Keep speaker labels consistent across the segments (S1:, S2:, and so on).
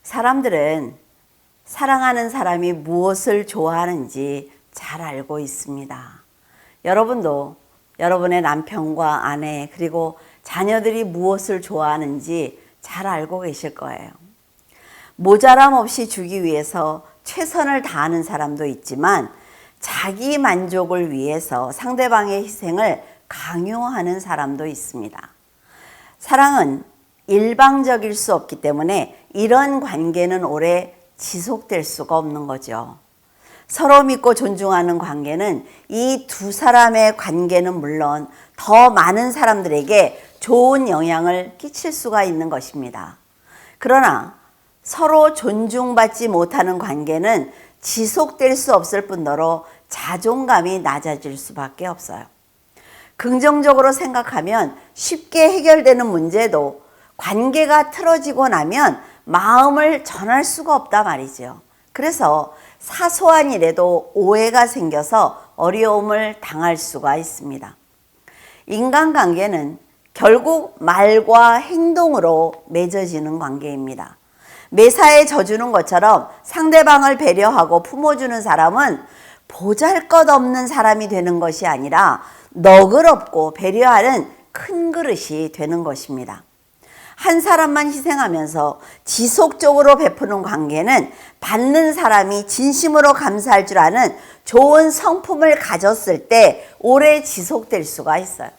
S1: 사람들은 사랑하는 사람이 무엇을 좋아하는지 잘 알고 있습니다. 여러분도 여러분의 남편과 아내 그리고 자녀들이 무엇을 좋아하는지 잘 알고 계실 거예요. 모자람 없이 주기 위해서 최선을 다하는 사람도 있지만 자기 만족을 위해서 상대방의 희생을 강요하는 사람도 있습니다. 사랑은 일방적일 수 없기 때문에 이런 관계는 오래 지속될 수가 없는 거죠. 서로 믿고 존중하는 관계는 이 두 사람의 관계는 물론 더 많은 사람들에게 좋은 영향을 끼칠 수가 있는 것입니다. 그러나 서로 존중받지 못하는 관계는 지속될 수 없을 뿐더러 자존감이 낮아질 수밖에 없어요. 긍정적으로 생각하면 쉽게 해결되는 문제도 관계가 틀어지고 나면 마음을 전할 수가 없다 말이죠. 그래서 사소한 일에도 오해가 생겨서 어려움을 당할 수가 있습니다. 인간관계는 결국 말과 행동으로 맺어지는 관계입니다. 매사에 져주는 것처럼 상대방을 배려하고 품어주는 사람은 보잘것없는 사람이 되는 것이 아니라 너그럽고 배려하는 큰 그릇이 되는 것입니다. 한 사람만 희생하면서 지속적으로 베푸는 관계는 받는 사람이 진심으로 감사할 줄 아는 좋은 성품을 가졌을 때 오래 지속될 수가 있어요.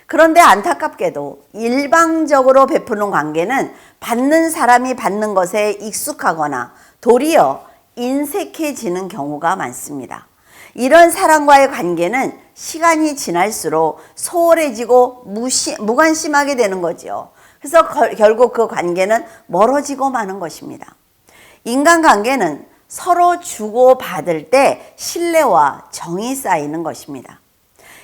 S1: 그런데 안타깝게도 일방적으로 베푸는 관계는 받는 사람이 받는 것에 익숙하거나 도리어 인색해지는 경우가 많습니다. 이런 사람과의 관계는 시간이 지날수록 소홀해지고 무관심하게 되는 거죠. 그래서 결국 그 관계는 멀어지고 마는 것입니다. 인간관계는 서로 주고받을 때 신뢰와 정이 쌓이는 것입니다.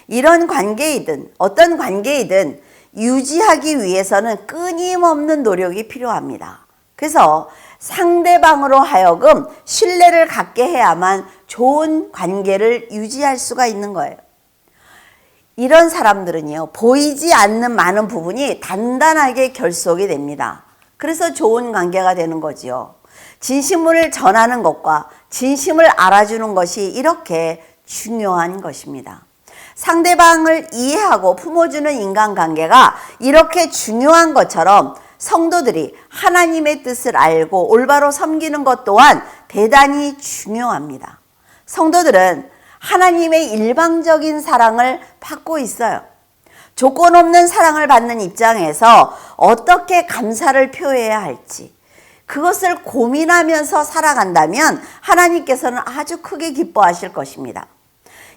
S1: 이런 관계이든 어떤 관계이든 유지하기 위해서는 끊임없는 노력이 필요합니다. 그래서 상대방으로 하여금 신뢰를 갖게 해야만 좋은 관계를 유지할 수가 있는 거예요. 이런 사람들은요, 보이지 않는 많은 부분이 단단하게 결속이 됩니다. 그래서 좋은 관계가 되는 거지요. 진심을 전하는 것과 진심을 알아주는 것이 이렇게 중요한 것입니다. 상대방을 이해하고 품어주는 인간관계가 이렇게 중요한 것처럼 성도들이 하나님의 뜻을 알고 올바로 섬기는 것 또한 대단히 중요합니다. 성도들은 하나님의 일방적인 사랑을 받고 있어요. 조건 없는 사랑을 받는 입장에서 어떻게 감사를 표해야 할지 그것을 고민하면서 살아간다면 하나님께서는 아주 크게 기뻐하실 것입니다.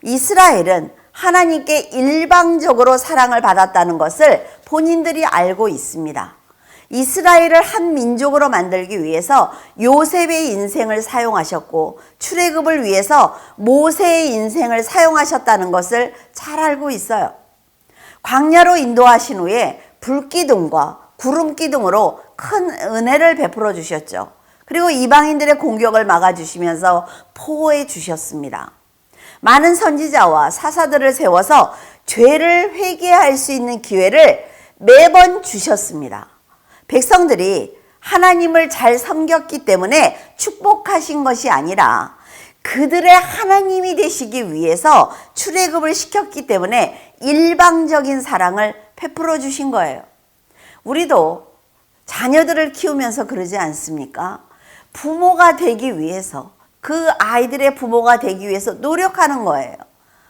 S1: 이스라엘은 하나님께 일방적으로 사랑을 받았다는 것을 본인들이 알고 있습니다. 이스라엘을 한 민족으로 만들기 위해서 요셉의 인생을 사용하셨고 출애굽을 위해서 모세의 인생을 사용하셨다는 것을 잘 알고 있어요. 광야로 인도하신 후에 불기둥과 구름기둥으로 큰 은혜를 베풀어 주셨죠. 그리고 이방인들의 공격을 막아주시면서 보호해 주셨습니다. 많은 선지자와 사사들을 세워서 죄를 회개할 수 있는 기회를 매번 주셨습니다. 백성들이 하나님을 잘 섬겼기 때문에 축복하신 것이 아니라 그들의 하나님이 되시기 위해서 출애굽을 시켰기 때문에 일방적인 사랑을 베풀어 주신 거예요. 우리도 자녀들을 키우면서 그러지 않습니까? 부모가 되기 위해서 그 아이들의 부모가 되기 위해서 노력하는 거예요.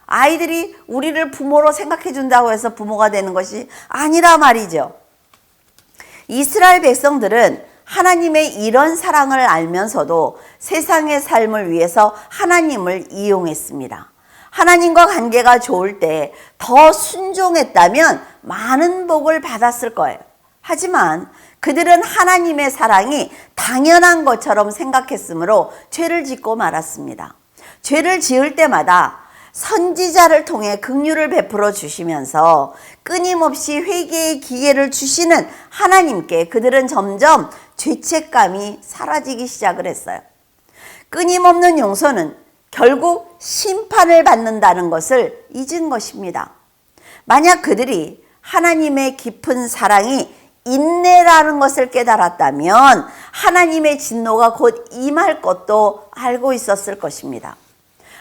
S1: 아이들이 우리를 부모로 생각해 준다고 해서 부모가 되는 것이 아니라 말이죠. 이스라엘 백성들은 하나님의 이런 사랑을 알면서도 세상의 삶을 위해서 하나님을 이용했습니다. 하나님과 관계가 좋을 때 더 순종했다면 많은 복을 받았을 거예요. 하지만 그들은 하나님의 사랑이 당연한 것처럼 생각했으므로 죄를 짓고 말았습니다. 죄를 지을 때마다 선지자를 통해 긍휼을 베풀어 주시면서 끊임없이 회개의 기회를 주시는 하나님께 그들은 점점 죄책감이 사라지기 시작을 했어요. 끊임없는 용서는 결국 심판을 받는다는 것을 잊은 것입니다. 만약 그들이 하나님의 깊은 사랑이 인내라는 것을 깨달았다면 하나님의 진노가 곧 임할 것도 알고 있었을 것입니다.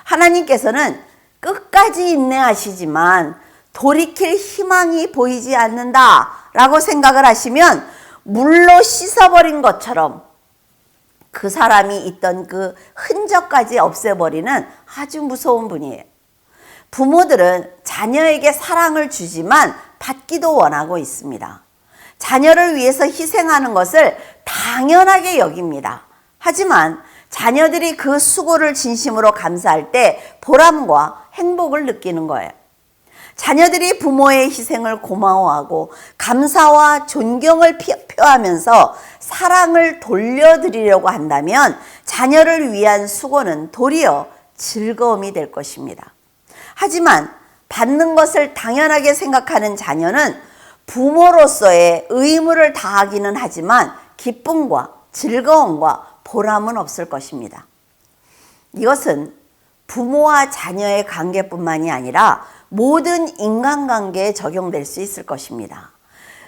S1: 하나님께서는 끝까지 인내하시지만 돌이킬 희망이 보이지 않는다라고 생각을 하시면 물로 씻어버린 것처럼 그 사람이 있던 그 흔적까지 없애버리는 아주 무서운 분이에요. 부모들은 자녀에게 사랑을 주지만 받기도 원하고 있습니다. 자녀를 위해서 희생하는 것을 당연하게 여깁니다. 하지만 자녀들이 그 수고를 진심으로 감사할 때 보람과 행복을 느끼는 거예요. 자녀들이 부모의 희생을 고마워하고 감사와 존경을 표하면서 사랑을 돌려드리려고 한다면 자녀를 위한 수고는 도리어 즐거움이 될 것입니다. 하지만 받는 것을 당연하게 생각하는 자녀는 부모로서의 의무를 다하기는 하지만 기쁨과 즐거움과 보람은 없을 것입니다. 이것은 부모와 자녀의 관계뿐만이 아니라 모든 인간관계에 적용될 수 있을 것입니다.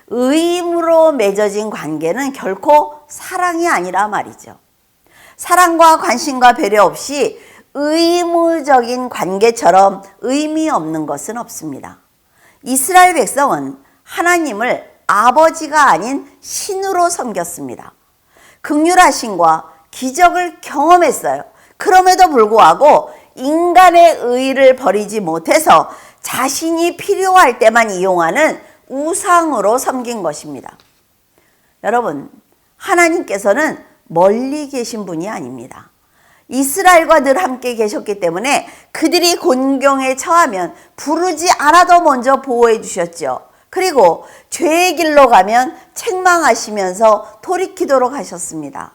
S1: 의무로 맺어진 관계는 결코 사랑이 아니라 말이죠. 사랑과 관심과 배려 없이 의무적인 관계처럼 의미 없는 것은 없습니다. 이스라엘 백성은 하나님을 아버지가 아닌 신으로 섬겼습니다. 긍휼하심과 기적을 경험했어요. 그럼에도 불구하고 인간의 의를 버리지 못해서 자신이 필요할 때만 이용하는 우상으로 섬긴 것입니다. 여러분, 하나님께서는 멀리 계신 분이 아닙니다. 이스라엘과 늘 함께 계셨기 때문에 그들이 곤경에 처하면 부르지 않아도 먼저 보호해 주셨죠. 그리고 죄의 길로 가면 책망하시면서 돌이키도록 하셨습니다.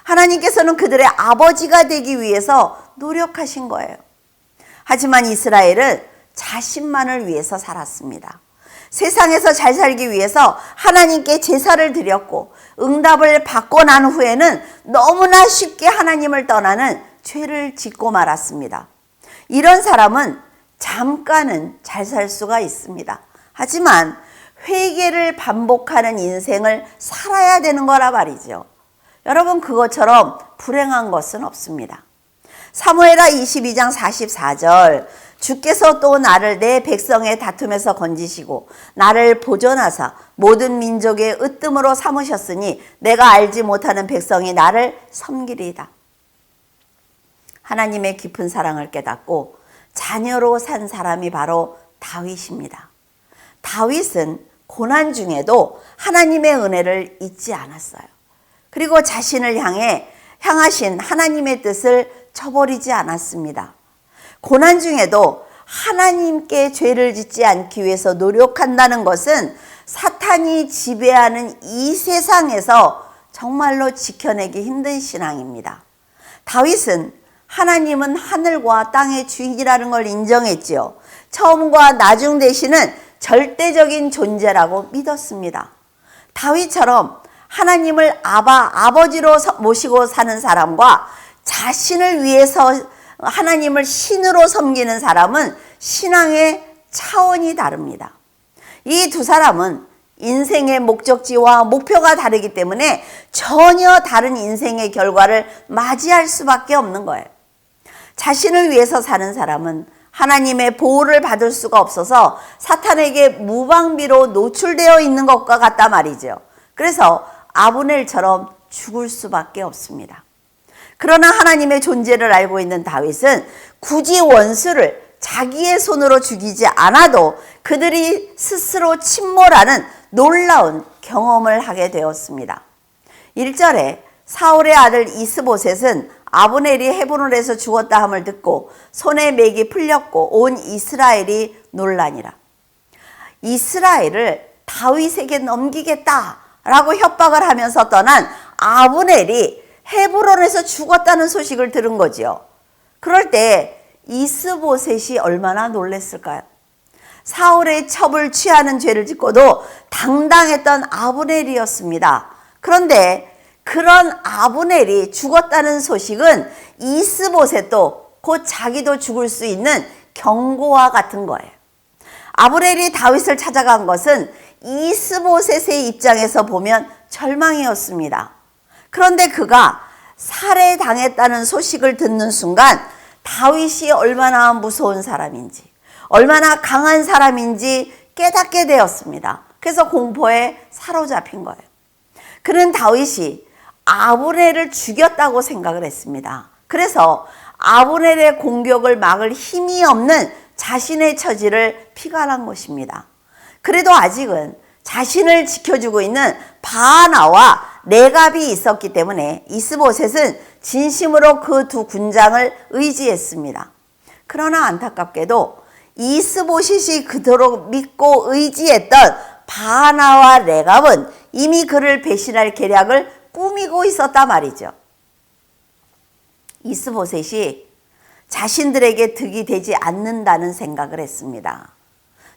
S1: 하나님께서는 그들의 아버지가 되기 위해서 노력하신 거예요. 하지만 이스라엘은 자신만을 위해서 살았습니다. 세상에서 잘 살기 위해서 하나님께 제사를 드렸고 응답을 받고 난 후에는 너무나 쉽게 하나님을 떠나는 죄를 짓고 말았습니다. 이런 사람은 잠깐은 잘 살 수가 있습니다. 하지만 회개를 반복하는 인생을 살아야 되는 거라 말이죠. 여러분, 그것처럼 불행한 것은 없습니다. 사무엘하 22장 44절, 주께서 또 나를 내 백성의 다툼에서 건지시고 나를 보존하사 모든 민족의 으뜸으로 삼으셨으니 내가 알지 못하는 백성이 나를 섬기리이다. 하나님의 깊은 사랑을 깨닫고 자녀로 산 사람이 바로 다윗입니다. 다윗은 고난 중에도 하나님의 은혜를 잊지 않았어요. 그리고 자신을 향하신 하나님의 뜻을 저버리지 않았습니다. 고난 중에도 하나님께 죄를 짓지 않기 위해서 노력한다는 것은 사탄이 지배하는 이 세상에서 정말로 지켜내기 힘든 신앙입니다. 다윗은 하나님은 하늘과 땅의 주인이라는 걸 인정했지요. 처음과 나중 되시는 절대적인 존재라고 믿었습니다. 다윗처럼 하나님을 아버지로 모시고 사는 사람과 자신을 위해서 하나님을 신으로 섬기는 사람은 신앙의 차원이 다릅니다. 이 두 사람은 인생의 목적지와 목표가 다르기 때문에 전혀 다른 인생의 결과를 맞이할 수밖에 없는 거예요. 자신을 위해서 사는 사람은 하나님의 보호를 받을 수가 없어서 사탄에게 무방비로 노출되어 있는 것과 같단 말이죠. 그래서 아브넬처럼 죽을 수밖에 없습니다. 그러나 하나님의 존재를 알고 있는 다윗은 굳이 원수를 자기의 손으로 죽이지 않아도 그들이 스스로 침몰하는 놀라운 경험을 하게 되었습니다. 1절에 사울의 아들 이스보셋은 아브넬이 헤브론에서 죽었다 함을 듣고 손에 맥이 풀렸고 온 이스라엘이 놀라니라. 이스라엘을 다윗에게 넘기겠다라고 협박을 하면서 떠난 아브넬이 헤브론에서 죽었다는 소식을 들은 거지요. 그럴 때 이스보셋이 얼마나 놀랐을까요? 사울의 첩을 취하는 죄를 짓고도 당당했던 아브넬이었습니다. 그런데 그런 아브넬이 죽었다는 소식은 이스보셋도 곧 자기도 죽을 수 있는 경고와 같은 거예요. 아브넬이 다윗을 찾아간 것은 이스보셋의 입장에서 보면 절망이었습니다. 그런데 그가 살해당했다는 소식을 듣는 순간 다윗이 얼마나 무서운 사람인지, 얼마나 강한 사람인지 깨닫게 되었습니다. 그래서 공포에 사로잡힌 거예요. 그는 다윗이 아브넬을 죽였다고 생각을 했습니다. 그래서 아브넬의 공격을 막을 힘이 없는 자신의 처지를 피관한 것입니다. 그래도 아직은 자신을 지켜주고 있는 바나와 레갑이 있었기 때문에 이스보셋은 진심으로 그 두 군장을 의지했습니다. 그러나 안타깝게도 이스보셋이 그토록 믿고 의지했던 바나와 레갑은 이미 그를 배신할 계략을 꾸미고 있었단 말이죠. 이스보셋이 자신들에게 득이 되지 않는다는 생각을 했습니다.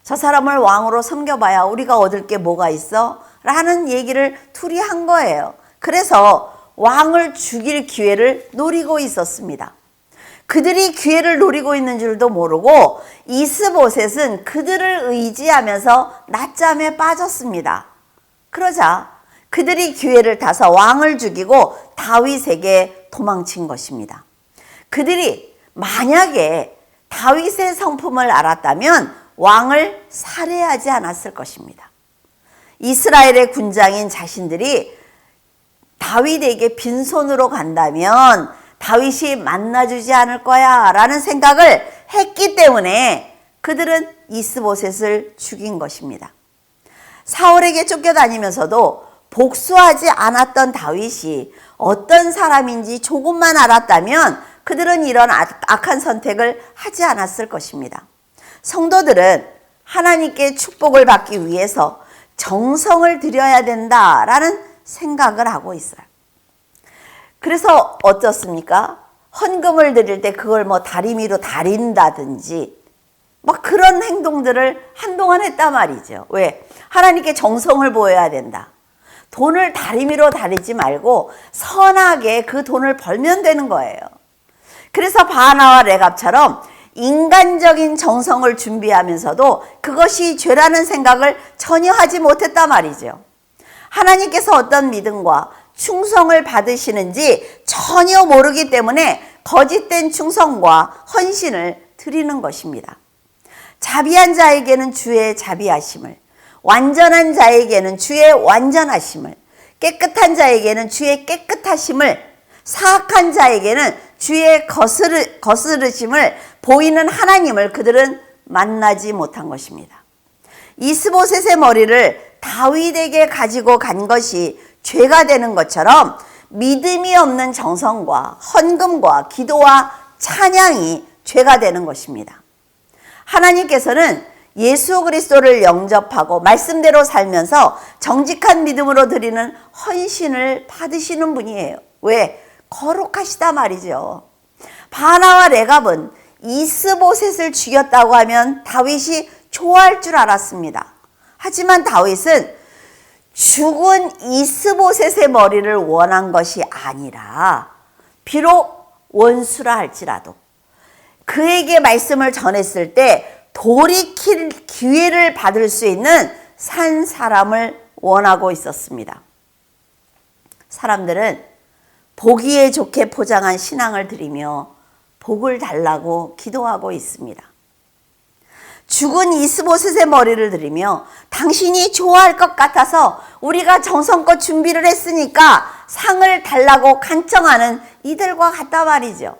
S1: 저 사람을 왕으로 섬겨봐야 우리가 얻을 게 뭐가 있어? 라는 얘기를 둘이 한 거예요. 그래서 왕을 죽일 기회를 노리고 있었습니다. 그들이 기회를 노리고 있는 줄도 모르고 이스보셋은 그들을 의지하면서 낮잠에 빠졌습니다. 그러자 그들이 기회를 타서 왕을 죽이고 다윗에게 도망친 것입니다. 그들이 만약에 다윗의 성품을 알았다면 왕을 살해하지 않았을 것입니다. 이스라엘의 군장인 자신들이 다윗에게 빈손으로 간다면 다윗이 만나주지 않을 거야 라는 생각을 했기 때문에 그들은 이스보셋을 죽인 것입니다. 사울에게 쫓겨다니면서도 복수하지 않았던 다윗이 어떤 사람인지 조금만 알았다면 그들은 이런 악한 선택을 하지 않았을 것입니다. 성도들은 하나님께 축복을 받기 위해서 정성을 들여야 된다라는 생각을 하고 있어요. 그래서 어떻습니까? 헌금을 드릴 때 그걸 다리미로 다린다든지 그런 행동들을 한동안 했단 말이죠. 왜? 하나님께 정성을 보여야 된다. 돈을 다리미로 다리지 말고 선하게 그 돈을 벌면 되는 거예요. 그래서 바나와 레갑처럼 인간적인 정성을 준비하면서도 그것이 죄라는 생각을 전혀 하지 못했단 말이죠. 하나님께서 어떤 믿음과 충성을 받으시는지 전혀 모르기 때문에 거짓된 충성과 헌신을 드리는 것입니다. 자비한 자에게는 주의 자비하심을, 완전한 자에게는 주의 완전하심을, 깨끗한 자에게는 주의 깨끗하심을, 사악한 자에게는 주의 거스르심을 보이는 하나님을 그들은 만나지 못한 것입니다. 이스보셋의 머리를 다윗에게 가지고 간 것이 죄가 되는 것처럼 믿음이 없는 정성과 헌금과 기도와 찬양이 죄가 되는 것입니다. 하나님께서는 예수 그리스도를 영접하고 말씀대로 살면서 정직한 믿음으로 드리는 헌신을 받으시는 분이에요. 왜? 거룩하시다 말이죠. 바나와 레갑은 이스보셋을 죽였다고 하면 다윗이 좋아할 줄 알았습니다. 하지만 다윗은 죽은 이스보셋의 머리를 원한 것이 아니라 비록 원수라 할지라도 그에게 말씀을 전했을 때 돌이킬 기회를 받을 수 있는 산 사람을 원하고 있었습니다. 사람들은 보기에 좋게 포장한 신앙을 드리며 복을 달라고 기도하고 있습니다. 죽은 이스보셋의 머리를 드리며 당신이 좋아할 것 같아서 우리가 정성껏 준비를 했으니까 상을 달라고 간청하는 이들과 같다 말이죠.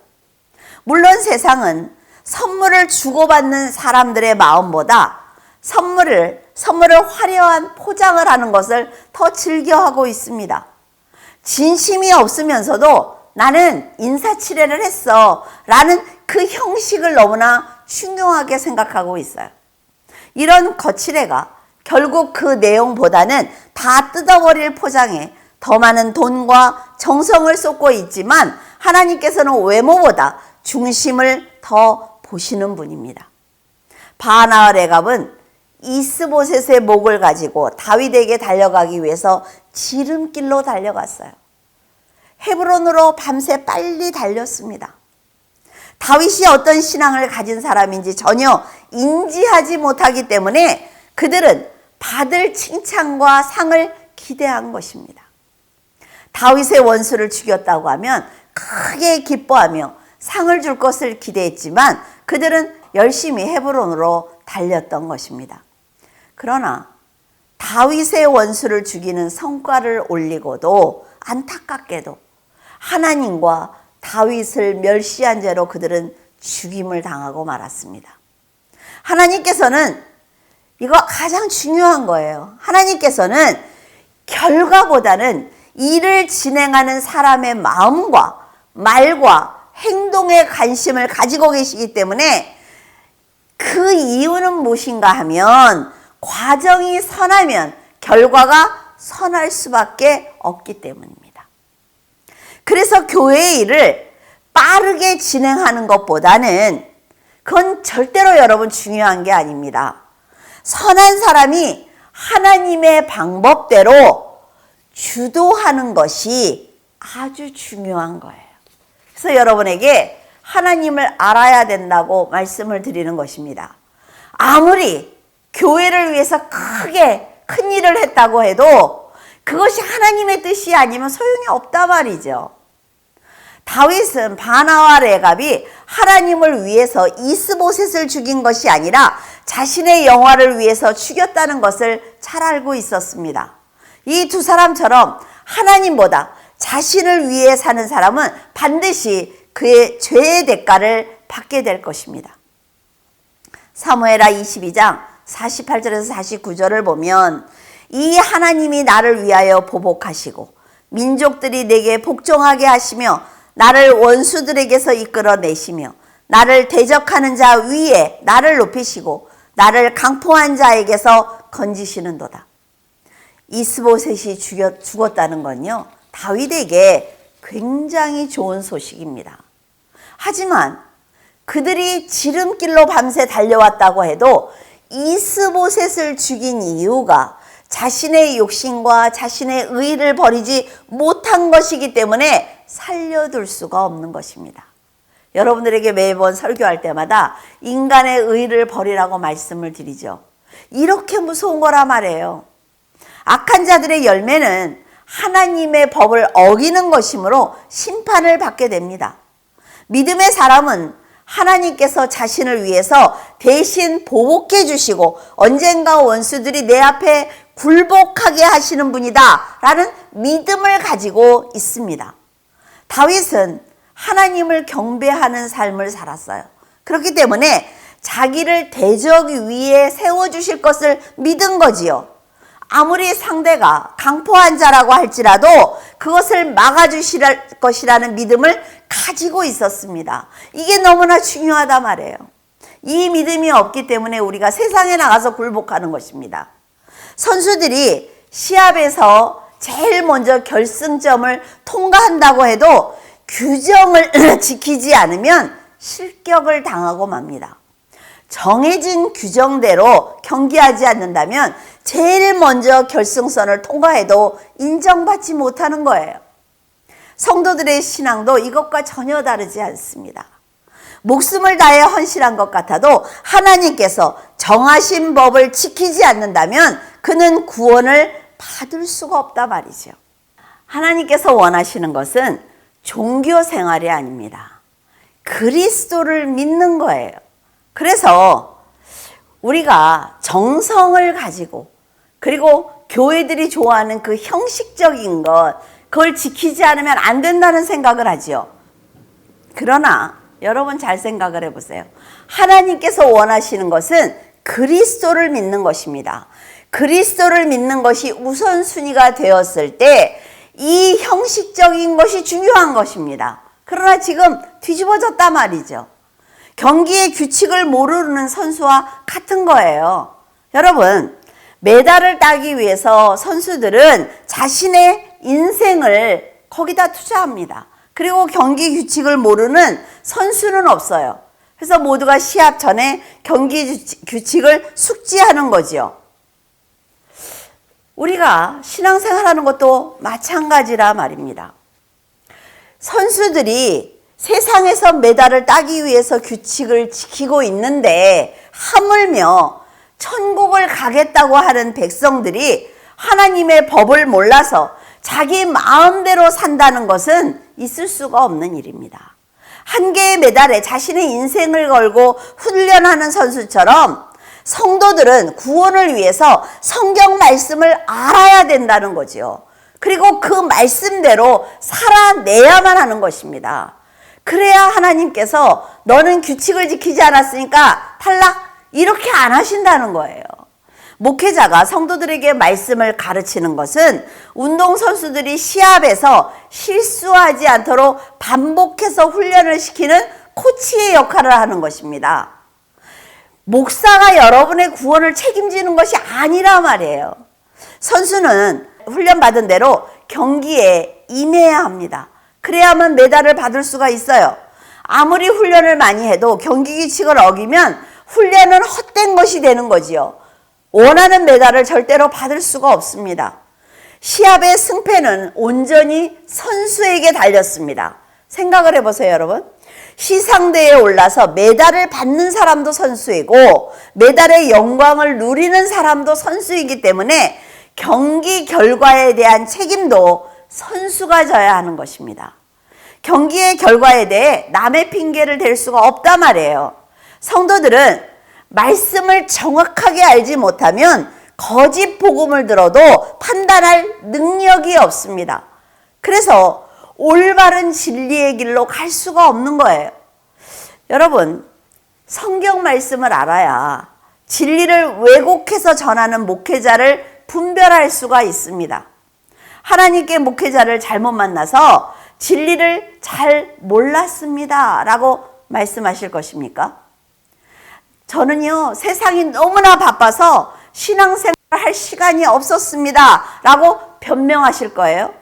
S1: 물론 세상은 선물을 주고받는 사람들의 마음보다 선물을 화려한 포장을 하는 것을 더 즐겨하고 있습니다. 진심이 없으면서도 나는 인사치레를 했어 라는 그 형식을 너무나 중요하게 생각하고 있어요. 이런 거칠애가 결국 그 내용보다는 다 뜯어버릴 포장에 더 많은 돈과 정성을 쏟고 있지만 하나님께서는 외모보다 중심을 더 보시는 분입니다. 바나와 레갑은 이스보셋의 목을 가지고 다윗에게 달려가기 위해서 지름길로 달려갔어요. 헤브론으로 밤새 빨리 달렸습니다. 다윗이 어떤 신앙을 가진 사람인지 전혀 인지하지 못하기 때문에 그들은 받을 칭찬과 상을 기대한 것입니다. 다윗의 원수를 죽였다고 하면 크게 기뻐하며 상을 줄 것을 기대했지만 그들은 열심히 헤브론으로 달렸던 것입니다. 그러나 다윗의 원수를 죽이는 성과를 올리고도 안타깝게도 하나님과 다윗을 멸시한 죄로 그들은 죽임을 당하고 말았습니다. 하나님께서는 이거 가장 중요한 거예요. 하나님께서는 결과보다는 일을 진행하는 사람의 마음과 말과 행동에 관심을 가지고 계시기 때문에 그 이유는 무엇인가 하면 과정이 선하면 결과가 선할 수밖에 없기 때문입니다. 그래서 교회의 일을 빠르게 진행하는 것보다는 그건 절대로 여러분 중요한 게 아닙니다. 선한 사람이 하나님의 방법대로 주도하는 것이 아주 중요한 거예요. 그래서 여러분에게 하나님을 알아야 된다고 말씀을 드리는 것입니다. 아무리 교회를 위해서 크게 큰 일을 했다고 해도 그것이 하나님의 뜻이 아니면 소용이 없단 말이죠. 다윗은 바나와 레갑이 하나님을 위해서 이스보셋을 죽인 것이 아니라 자신의 영화를 위해서 죽였다는 것을 잘 알고 있었습니다. 이 두 사람처럼 하나님보다 자신을 위해 사는 사람은 반드시 그의 죄의 대가를 받게 될 것입니다. 사무엘하 22장 48절에서 49절을 보면 이 하나님이 나를 위하여 보복하시고 민족들이 내게 복종하게 하시며 나를 원수들에게서 이끌어내시며 나를 대적하는 자 위에 나를 높이시고 나를 강포한 자에게서 건지시는도다. 이스보셋이 죽었다는 건요, 다윗에게 굉장히 좋은 소식입니다. 하지만 그들이 지름길로 밤새 달려왔다고 해도 이스보셋을 죽인 이유가 자신의 욕심과 자신의 의의를 버리지 못한 것이기 때문에 살려둘 수가 없는 것입니다. 여러분들에게 매번 설교할 때마다 인간의 의의를 버리라고 말씀을 드리죠. 이렇게 무서운 거라 말이에요. 악한 자들의 열매는 하나님의 법을 어기는 것이므로 심판을 받게 됩니다. 믿음의 사람은 하나님께서 자신을 위해서 대신 보복해 주시고 언젠가 원수들이 내 앞에 굴복하게 하시는 분이다 라는 믿음을 가지고 있습니다. 다윗은 하나님을 경배하는 삶을 살았어요. 그렇기 때문에 자기를 대적 위에 세워주실 것을 믿은 거지요. 아무리 상대가 강포한 자라고 할지라도 그것을 막아주실 것이라는 믿음을 가지고 있었습니다. 이게 너무나 중요하단 말이에요. 이 믿음이 없기 때문에 우리가 세상에 나가서 굴복하는 것입니다. 선수들이 시합에서 제일 먼저 결승점을 통과한다고 해도 규정을 지키지 않으면 실격을 당하고 맙니다. 정해진 규정대로 경기하지 않는다면 제일 먼저 결승선을 통과해도 인정받지 못하는 거예요. 성도들의 신앙도 이것과 전혀 다르지 않습니다. 목숨을 다해 헌신한 것 같아도 하나님께서 정하신 법을 지키지 않는다면 그는 구원을 받을 수가 없다 말이죠. 하나님께서 원하시는 것은 종교 생활이 아닙니다. 그리스도를 믿는 거예요. 그래서 우리가 정성을 가지고 그리고 교회들이 좋아하는 그 형식적인 것, 그걸 지키지 않으면 안 된다는 생각을 하지요. 그러나 여러분 잘 생각을 해보세요. 하나님께서 원하시는 것은 그리스도를 믿는 것입니다. 그리스도를 믿는 것이 우선순위가 되었을 때 이 형식적인 것이 중요한 것입니다. 그러나 지금 뒤집어졌단 말이죠. 경기의 규칙을 모르는 선수와 같은 거예요. 여러분, 메달을 따기 위해서 선수들은 자신의 인생을 거기다 투자합니다. 그리고 경기 규칙을 모르는 선수는 없어요. 그래서 모두가 시합 전에 경기 규칙을 숙지하는 거지요. 우리가 신앙생활하는 것도 마찬가지라 말입니다. 선수들이 세상에서 메달을 따기 위해서 규칙을 지키고 있는데 하물며 천국을 가겠다고 하는 백성들이 하나님의 법을 몰라서 자기 마음대로 산다는 것은 있을 수가 없는 일입니다. 한 개의 메달에 자신의 인생을 걸고 훈련하는 선수처럼 성도들은 구원을 위해서 성경 말씀을 알아야 된다는 거지요. 그리고 그 말씀대로 살아내야만 하는 것입니다. 그래야 하나님께서 너는 규칙을 지키지 않았으니까 탈락, 이렇게 안 하신다는 거예요. 목회자가 성도들에게 말씀을 가르치는 것은 운동선수들이 시합에서 실수하지 않도록 반복해서 훈련을 시키는 코치의 역할을 하는 것입니다. 목사가 여러분의 구원을 책임지는 것이 아니라 말이에요. 선수는 훈련받은 대로 경기에 임해야 합니다. 그래야만 메달을 받을 수가 있어요. 아무리 훈련을 많이 해도 경기 규칙을 어기면 훈련은 헛된 것이 되는 거지요. 원하는 메달을 절대로 받을 수가 없습니다. 시합의 승패는 온전히 선수에게 달렸습니다. 생각을 해보세요, 여러분. 시상대에 올라서 메달을 받는 사람도 선수이고 메달의 영광을 누리는 사람도 선수이기 때문에 경기 결과에 대한 책임도 선수가 져야 하는 것입니다. 경기의 결과에 대해 남의 핑계를 댈 수가 없단 말이에요. 성도들은 말씀을 정확하게 알지 못하면 거짓 복음을 들어도 판단할 능력이 없습니다. 그래서 올바른 진리의 길로 갈 수가 없는 거예요. 여러분, 성경 말씀을 알아야 진리를 왜곡해서 전하는 목회자를 분별할 수가 있습니다. 하나님께 목회자를 잘못 만나서 진리를 잘 몰랐습니다 라고 말씀하실 것입니까? 저는요, 세상이 너무나 바빠서 신앙생활을 할 시간이 없었습니다 라고 변명하실 거예요.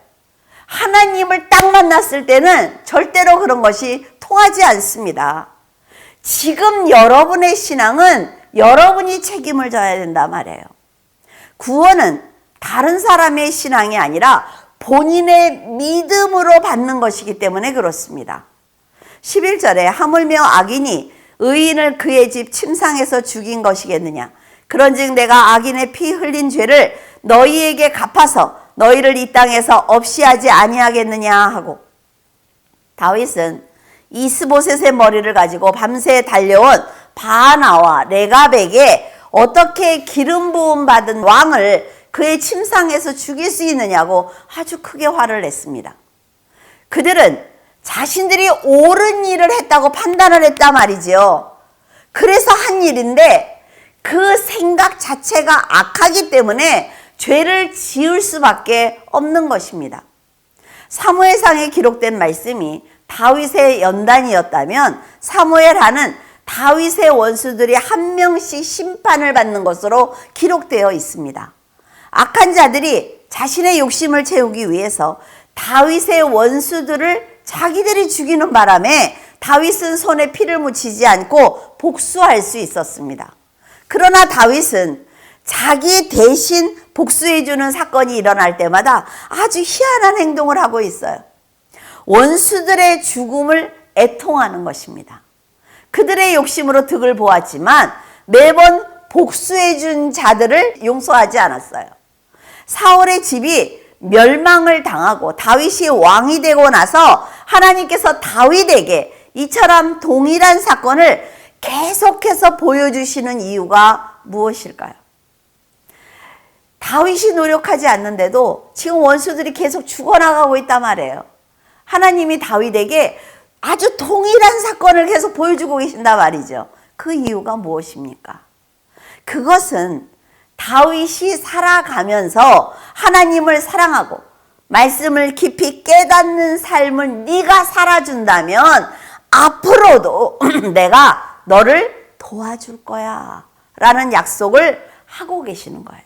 S1: 하나님을 딱 만났을 때는 절대로 그런 것이 통하지 않습니다. 지금 여러분의 신앙은 여러분이 책임을 져야 된단 말이에요. 구원은 다른 사람의 신앙이 아니라 본인의 믿음으로 받는 것이기 때문에 그렇습니다. 11절에 하물며 악인이 의인을 그의 집 침상에서 죽인 것이겠느냐. 그런즉 내가 악인의 피 흘린 죄를 너희에게 갚아서 너희를 이 땅에서 없이 하지 아니하겠느냐 하고, 다윗은 이스보셋의 머리를 가지고 밤새 달려온 바나와 레갑에게 어떻게 기름 부음 받은 왕을 그의 침상에서 죽일 수 있느냐고 아주 크게 화를 냈습니다. 그들은 자신들이 옳은 일을 했다고 판단을 했단 말이지요. 그래서 한 일인데 그 생각 자체가 악하기 때문에 죄를 지을 수밖에 없는 것입니다. 사무엘상에 기록된 말씀이 다윗의 연단이었다면 사무엘하는 다윗의 원수들이 한 명씩 심판을 받는 것으로 기록되어 있습니다. 악한 자들이 자신의 욕심을 채우기 위해서 다윗의 원수들을 자기들이 죽이는 바람에 다윗은 손에 피를 묻히지 않고 복수할 수 있었습니다. 그러나 다윗은 자기 대신 복수해주는 사건이 일어날 때마다 아주 희한한 행동을 하고 있어요. 원수들의 죽음을 애통하는 것입니다. 그들의 욕심으로 득을 보았지만 매번 복수해준 자들을 용서하지 않았어요. 사울의 집이 멸망을 당하고 다윗이 왕이 되고 나서 하나님께서 다윗에게 이처럼 동일한 사건을 계속해서 보여주시는 이유가 무엇일까요? 다윗이 노력하지 않는데도 지금 원수들이 계속 죽어나가고 있단 말이에요. 하나님이 다윗에게 아주 동일한 사건을 계속 보여주고 계신단 말이죠. 그 이유가 무엇입니까? 그것은 다윗이 살아가면서 하나님을 사랑하고 말씀을 깊이 깨닫는 삶을 네가 살아준다면 앞으로도 내가 너를 도와줄 거야 라는 약속을 하고 계시는 거예요.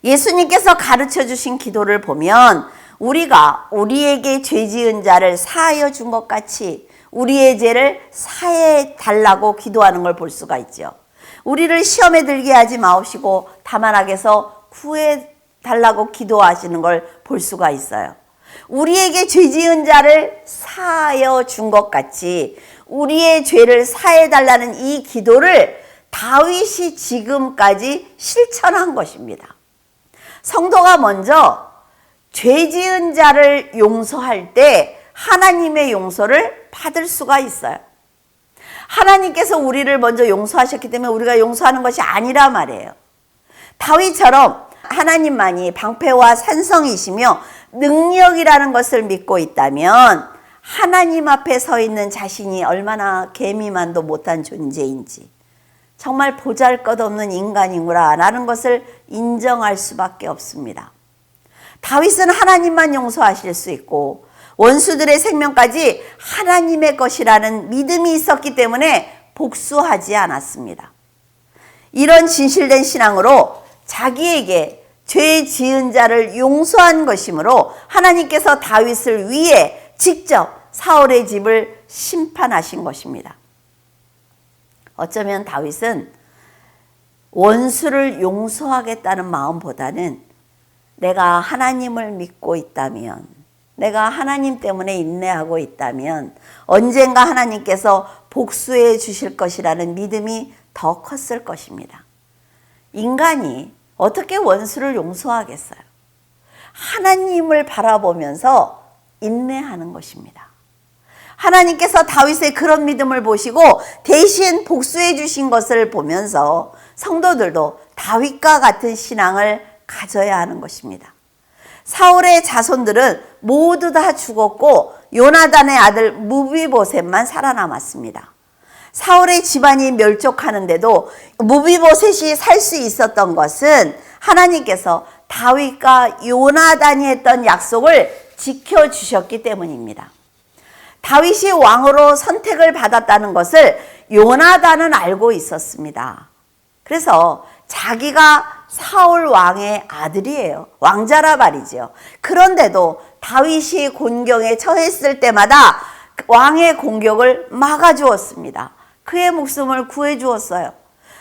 S1: 예수님께서 가르쳐 주신 기도를 보면 우리가 우리에게 죄 지은 자를 사하여 준 것 같이 우리의 죄를 사해 달라고 기도하는 걸 볼 수가 있죠. 우리를 시험에 들게 하지 마옵시고 다만 악에서 구해 달라고 기도하시는 걸 볼 수가 있어요. 우리에게 죄 지은 자를 사하여 준 것 같이 우리의 죄를 사해 달라는 이 기도를 다윗이 지금까지 실천한 것입니다. 성도가 먼저 죄 지은 자를 용서할 때 하나님의 용서를 받을 수가 있어요. 하나님께서 우리를 먼저 용서하셨기 때문에 우리가 용서하는 것이 아니라 말이에요. 다윗처럼 하나님만이 방패와 산성이시며 능력이라는 것을 믿고 있다면 하나님 앞에 서 있는 자신이 얼마나 개미만도 못한 존재인지, 정말 보잘것없는 인간이구나 라는 것을 인정할 수밖에 없습니다. 다윗은 하나님만 용서하실 수 있고 원수들의 생명까지 하나님의 것이라는 믿음이 있었기 때문에 복수하지 않았습니다. 이런 진실된 신앙으로 자기에게 죄 지은 자를 용서한 것이므로 하나님께서 다윗을 위해 직접 사울의 집을 심판하신 것입니다. 어쩌면 다윗은 원수를 용서하겠다는 마음보다는 내가 하나님을 믿고 있다면, 내가 하나님 때문에 인내하고 있다면 언젠가 하나님께서 복수해 주실 것이라는 믿음이 더 컸을 것입니다. 인간이 어떻게 원수를 용서하겠어요? 하나님을 바라보면서 인내하는 것입니다. 하나님께서 다윗의 그런 믿음을 보시고 대신 복수해 주신 것을 보면서 성도들도 다윗과 같은 신앙을 가져야 하는 것입니다. 사울의 자손들은 모두 다 죽었고 요나단의 아들 무비보셋만 살아남았습니다. 사울의 집안이 멸족하는데도 무비보셋이 살 수 있었던 것은 하나님께서 다윗과 요나단이 했던 약속을 지켜주셨기 때문입니다. 다윗이 왕으로 선택을 받았다는 것을 요나단은 알고 있었습니다. 그래서 자기가 사울 왕의 아들이에요. 왕자라 말이죠. 그런데도 다윗이 곤경에 처했을 때마다 왕의 공격을 막아주었습니다. 그의 목숨을 구해주었어요.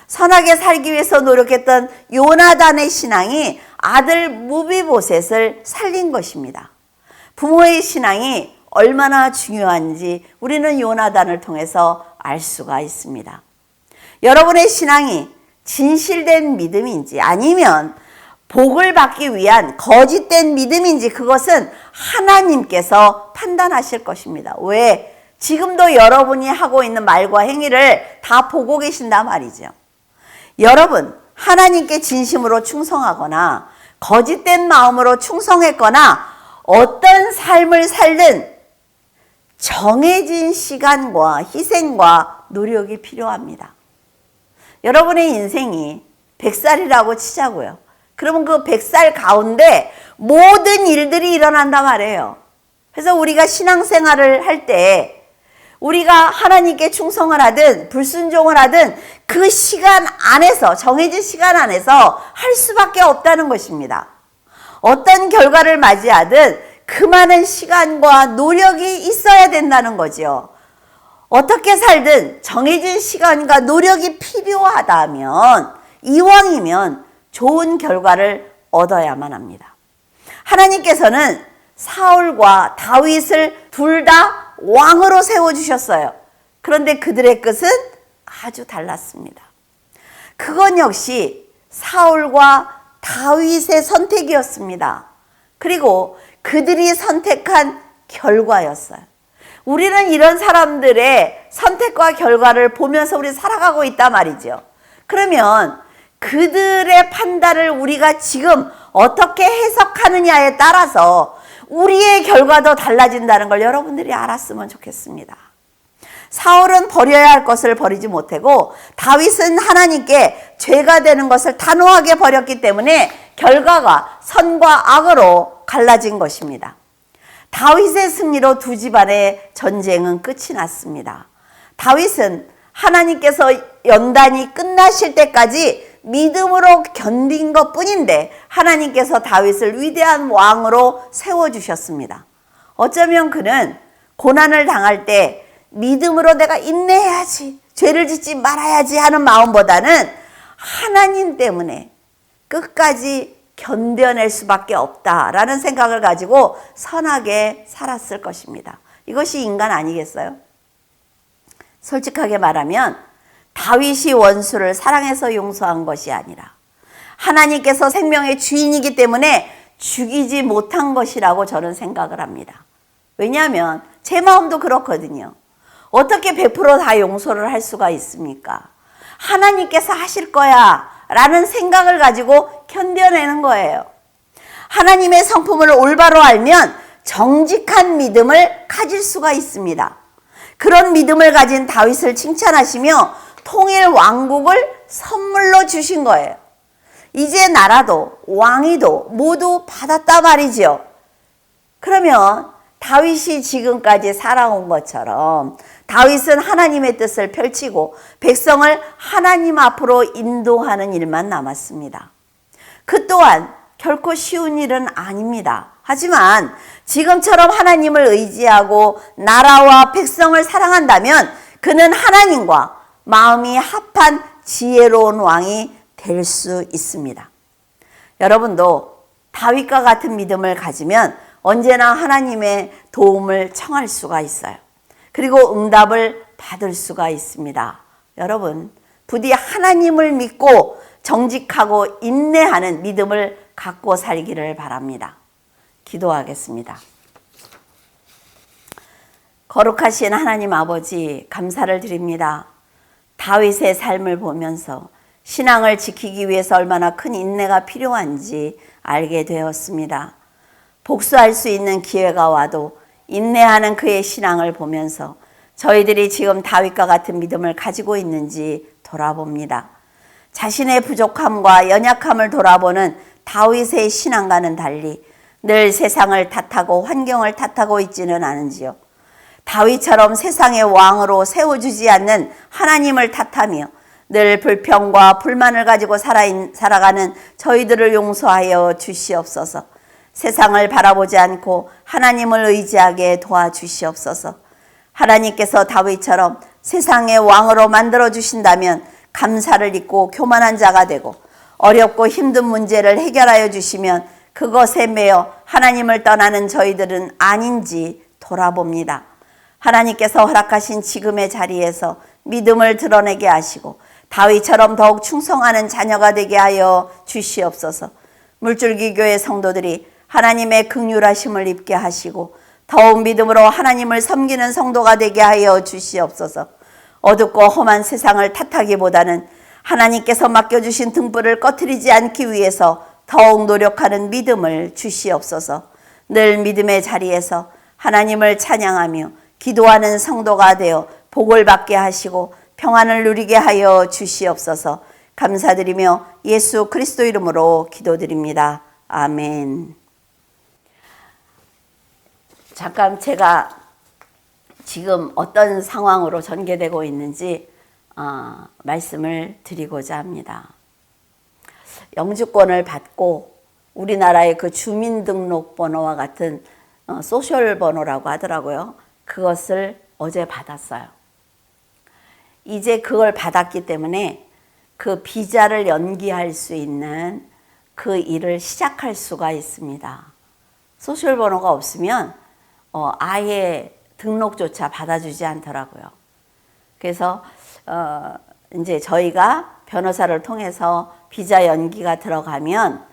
S1: 선하게 살기 위해서 노력했던 요나단의 신앙이 아들 무비보셋을 살린 것입니다. 부모의 신앙이 얼마나 중요한지 우리는 요나단을 통해서 알 수가 있습니다. 여러분의 신앙이 진실된 믿음인지 아니면 복을 받기 위한 거짓된 믿음인지 그것은 하나님께서 판단하실 것입니다. 왜? 지금도 여러분이 하고 있는 말과 행위를 다 보고 계신단 말이죠. 여러분, 하나님께 진심으로 충성하거나 거짓된 마음으로 충성했거나 어떤 삶을 살든 정해진 시간과 희생과 노력이 필요합니다. 여러분의 인생이 100살이라고 치자고요. 그러면 그 100살 가운데 모든 일들이 일어난단 말이에요. 그래서 우리가 신앙생활을 할 때 우리가 하나님께 충성을 하든 불순종을 하든 그 시간 안에서, 정해진 시간 안에서 할 수밖에 없다는 것입니다. 어떤 결과를 맞이하든 그 많은 시간과 노력이 있어야 된다는 거죠. 어떻게 살든 정해진 시간과 노력이 필요하다면, 이왕이면 좋은 결과를 얻어야만 합니다. 하나님께서는 사울과 다윗을 둘 다 왕으로 세워주셨어요. 그런데 그들의 끝은 아주 달랐습니다. 그건 역시 사울과 다윗의 선택이었습니다. 그리고 그들이 선택한 결과였어요. 우리는 이런 사람들의 선택과 결과를 보면서 우리 살아가고 있단 말이죠. 그러면 그들의 판단을 우리가 지금 어떻게 해석하느냐에 따라서 우리의 결과도 달라진다는 걸 여러분들이 알았으면 좋겠습니다. 사울은 버려야 할 것을 버리지 못하고 다윗은 하나님께 죄가 되는 것을 단호하게 버렸기 때문에 결과가 선과 악으로 갈라진 것입니다. 다윗의 승리로 두 집안의 전쟁은 끝이 났습니다. 다윗은 하나님께서 연단이 끝나실 때까지 믿음으로 견딘 것 뿐인데 하나님께서 다윗을 위대한 왕으로 세워주셨습니다. 어쩌면 그는 고난을 당할 때 믿음으로 내가 인내해야지, 죄를 짓지 말아야지 하는 마음보다는 하나님 때문에 끝까지 견뎌낼 수밖에 없다라는 생각을 가지고 선하게 살았을 것입니다. 이것이 인간 아니겠어요? 솔직하게 말하면 다윗이 원수를 사랑해서 용서한 것이 아니라 하나님께서 생명의 주인이기 때문에 죽이지 못한 것이라고 저는 생각을 합니다. 왜냐하면 제 마음도 그렇거든요. 어떻게 100%다 용서를 할 수가 있습니까? 하나님께서 하실 거야 라는 생각을 가지고 견뎌내는 거예요. 하나님의 성품을 올바로 알면 정직한 믿음을 가질 수가 있습니다. 그런 믿음을 가진 다윗을 칭찬하시며 통일 왕국을 선물로 주신 거예요. 이제 나라도 왕위도 모두 받았다 말이죠. 그러면 다윗이 지금까지 살아온 것처럼 다윗은 하나님의 뜻을 펼치고 백성을 하나님 앞으로 인도하는 일만 남았습니다. 그 또한 결코 쉬운 일은 아닙니다. 하지만 지금처럼 하나님을 의지하고 나라와 백성을 사랑한다면 그는 하나님과 마음이 합한 지혜로운 왕이 될 수 있습니다. 여러분도 다윗과 같은 믿음을 가지면 언제나 하나님의 도움을 청할 수가 있어요. 그리고 응답을 받을 수가 있습니다. 여러분, 부디 하나님을 믿고 정직하고 인내하는 믿음을 갖고 살기를 바랍니다. 기도하겠습니다. 거룩하신 하나님 아버지, 감사를 드립니다. 다윗의 삶을 보면서 신앙을 지키기 위해서 얼마나 큰 인내가 필요한지 알게 되었습니다. 복수할 수 있는 기회가 와도 인내하는 그의 신앙을 보면서 저희들이 지금 다윗과 같은 믿음을 가지고 있는지 돌아봅니다. 자신의 부족함과 연약함을 돌아보는 다윗의 신앙과는 달리 늘 세상을 탓하고 환경을 탓하고 있지는 않은지요. 다윗처럼 세상의 왕으로 세워주지 않는 하나님을 탓하며 늘 불평과 불만을 가지고 살아가는 저희들을 용서하여 주시옵소서. 세상을 바라보지 않고 하나님을 의지하게 도와주시옵소서. 하나님께서 다윗처럼 세상의 왕으로 만들어주신다면 감사를 잊고 교만한 자가 되고 어렵고 힘든 문제를 해결하여 주시면 그것에 매여 하나님을 떠나는 저희들은 아닌지 돌아봅니다. 하나님께서 허락하신 지금의 자리에서 믿음을 드러내게 하시고 다윗처럼 더욱 충성하는 자녀가 되게 하여 주시옵소서. 물줄기 교회 성도들이 하나님의 긍휼하심을 입게 하시고 더욱 믿음으로 하나님을 섬기는 성도가 되게 하여 주시옵소서. 어둡고 험한 세상을 탓하기보다는 하나님께서 맡겨주신 등불을 꺼트리지 않기 위해서 더욱 노력하는 믿음을 주시옵소서. 늘 믿음의 자리에서 하나님을 찬양하며 기도하는 성도가 되어 복을 받게 하시고 평안을 누리게 하여 주시옵소서. 감사드리며 예수 그리스도 이름으로 기도드립니다. 아멘. 잠깐 제가 지금 어떤 상황으로 전개되고 있는지 말씀을 드리고자 합니다. 영주권을 받고 우리나라의 그 주민등록번호와 같은 소셜 번호라고 하더라고요. 그것을 어제 받았어요. 이제 그걸 받았기 때문에 그 비자를 연기할 수 있는 그 일을 시작할 수가 있습니다. 소셜 번호가 없으면 아예 등록조차 받아주지 않더라고요. 그래서 이제 저희가 변호사를 통해서 비자 연기가 들어가면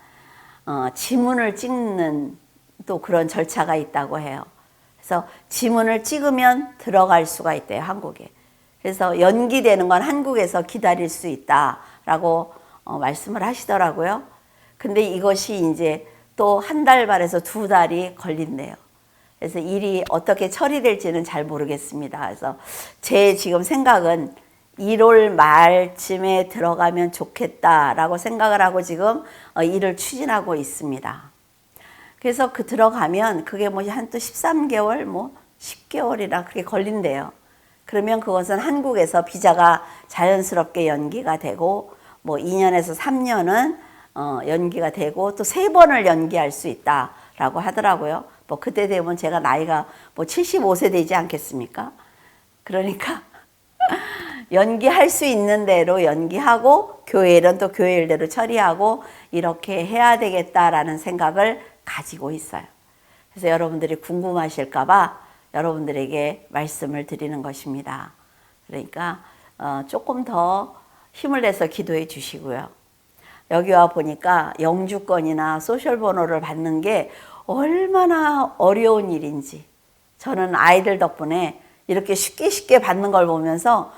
S1: 지문을 찍는 또 그런 절차가 있다고 해요. 그래서 지문을 찍으면 들어갈 수가 있대요, 한국에. 그래서 연기되는 건 한국에서 기다릴 수 있다라고 말씀을 하시더라고요. 근데 이것이 이제 또 한 달 반에서 2달이 걸린대요. 그래서 일이 어떻게 처리될지는 잘 모르겠습니다. 그래서 제 지금 생각은 1월 말쯤에 들어가면 좋겠다라고 생각을 하고 지금 일을 추진하고 있습니다. 그래서 그 들어가면 그게 뭐 한 또 13개월, 뭐 10개월이나 그렇게 걸린대요. 그러면 그것은 한국에서 비자가 자연스럽게 연기가 되고 뭐 2년에서 3년은 연기가 되고 또 3번을 연기할 수 있다라고 하더라고요. 뭐 그때 되면 제가 나이가 뭐 75세 되지 않겠습니까? 그러니까 연기할 수 있는 대로 연기하고 교회일은 또 교회일대로 처리하고 이렇게 해야 되겠다라는 생각을 가지고 있어요. 그래서 여러분들이 궁금하실까 봐 여러분들에게 말씀을 드리는 것입니다. 그러니까 조금 더 힘을 내서 기도해 주시고요. 여기 와 보니까 영주권이나 소셜 번호를 받는 게 얼마나 어려운 일인지 저는 아이들 덕분에 이렇게 쉽게 받는 걸 보면서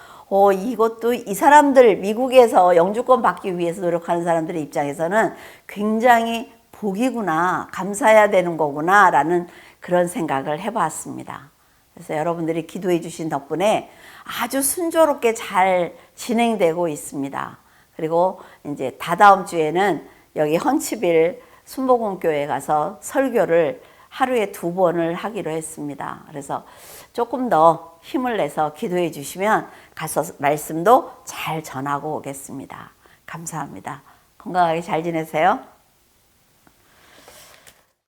S1: 이것도 이 사람들 미국에서 영주권 받기 위해서 노력하는 사람들의 입장에서는 굉장히 복이구나, 감사해야 되는 거구나 라는 그런 생각을 해봤습니다. 그래서 여러분들이 기도해 주신 덕분에 아주 순조롭게 잘 진행되고 있습니다. 그리고 이제 다다음 주에는 여기 헌치빌 순복음교회 가서 설교를 하루에 2번을 하기로 했습니다. 그래서 조금 더 힘을 내서 기도해 주시면 가서 말씀도 잘 전하고 오겠습니다. 감사합니다. 건강하게 잘 지내세요.